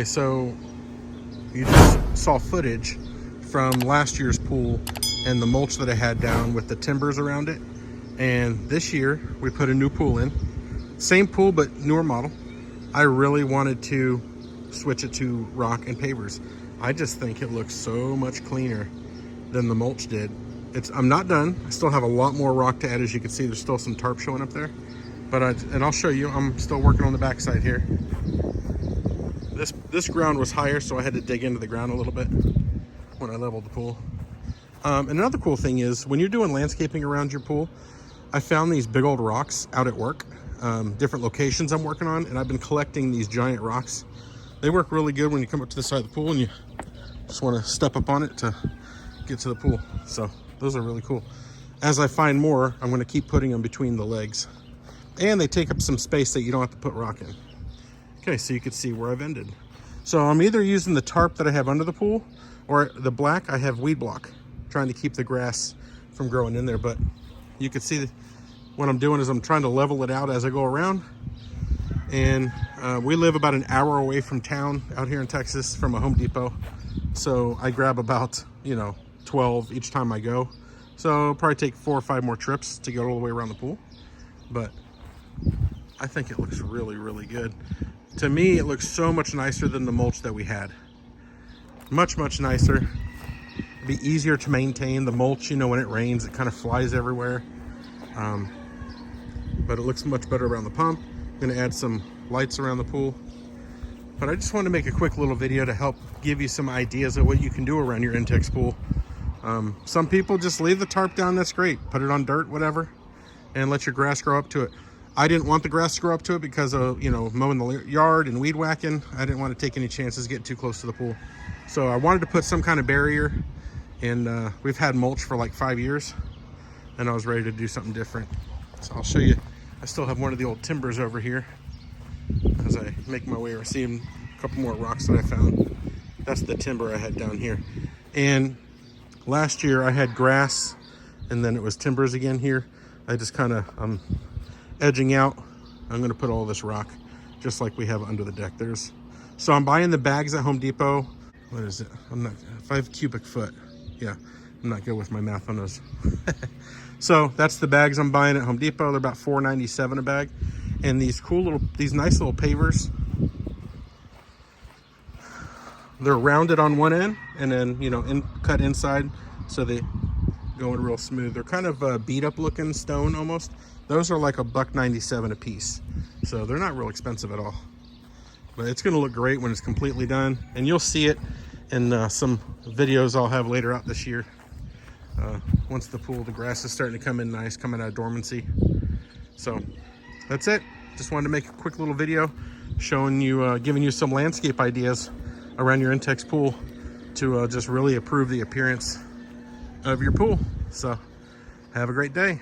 Okay, so you just saw footage from last year's pool and the mulch that I had down with the timbers around it. And this year we put a new pool in. Same pool, but newer model. I really wanted to switch it to rock and pavers. I just think it looks so much cleaner than the mulch did. I'm not done. I still have a lot more rock to add. As you can see, there's still some tarp showing up there. But and I'll show you, I'm still working on the backside here. This ground was higher, so I had to dig into the ground a little bit when I leveled the pool. And another cool thing is, when you're doing landscaping around your pool, I found these big old rocks out at work, different locations I'm working on, and I've been collecting these giant rocks. They work really good when you come up to the side of the pool and you just want to step up on it to get to the pool. So those are really cool. As I find more, I'm going to keep putting them between the legs. And they take up some space that you don't have to put rock in. Okay, so you can see where I've ended. So I'm either using the tarp that I have under the pool, or the black I have weed block, trying to keep the grass from growing in there. But you can see that what I'm doing is I'm trying to level it out as I go around. And we live about an hour away from town out here in Texas from a Home Depot. So I grab about, 12 each time I go. So it'll probably take 4 or 5 more trips to go all the way around the pool. But I think it looks really, really good. To me, it looks so much nicer than the mulch that we had. Much, much nicer. It'd be easier to maintain. The mulch, when it rains, it kind of flies everywhere. But it looks much better around the pump. I'm gonna add some lights around the pool. But I just wanted to make a quick little video to help give you some ideas of what you can do around your Intex pool. Some people just leave the tarp down, that's great. Put it on dirt, whatever, and let your grass grow up to it. I didn't want the grass to grow up to it because of, mowing the yard and weed whacking. I didn't want to take any chances getting too close to the pool. So I wanted to put some kind of barrier, and we've had mulch for like 5 years, and I was ready to do something different. So I'll show you. I still have one of the old timbers over here as I make my way. We're seeing a couple more rocks that I found. That's the timber I had down here. And last year I had grass, and then it was timbers again here. I just kind of, edging out. I'm going to put all this rock just like we have under the deck. So I'm buying the bags at Home Depot. What is it? 5 cubic foot. Yeah, I'm not good with my math on those. So that's the bags I'm buying at Home Depot. They're about $4.97 a bag. And these nice little pavers, they're rounded on one end and then, cut inside so they go in real smooth. They're kind of beat up looking stone almost. Those are like $1.97 a piece. So they're not real expensive at all. But it's gonna look great when it's completely done. And you'll see it in some videos I'll have later out this year. Once the grass is starting to come in nice, coming out of dormancy. So that's it. Just wanted to make a quick little video showing you, giving you some landscape ideas around your Intex pool to just really improve the appearance of your pool. So have a great day.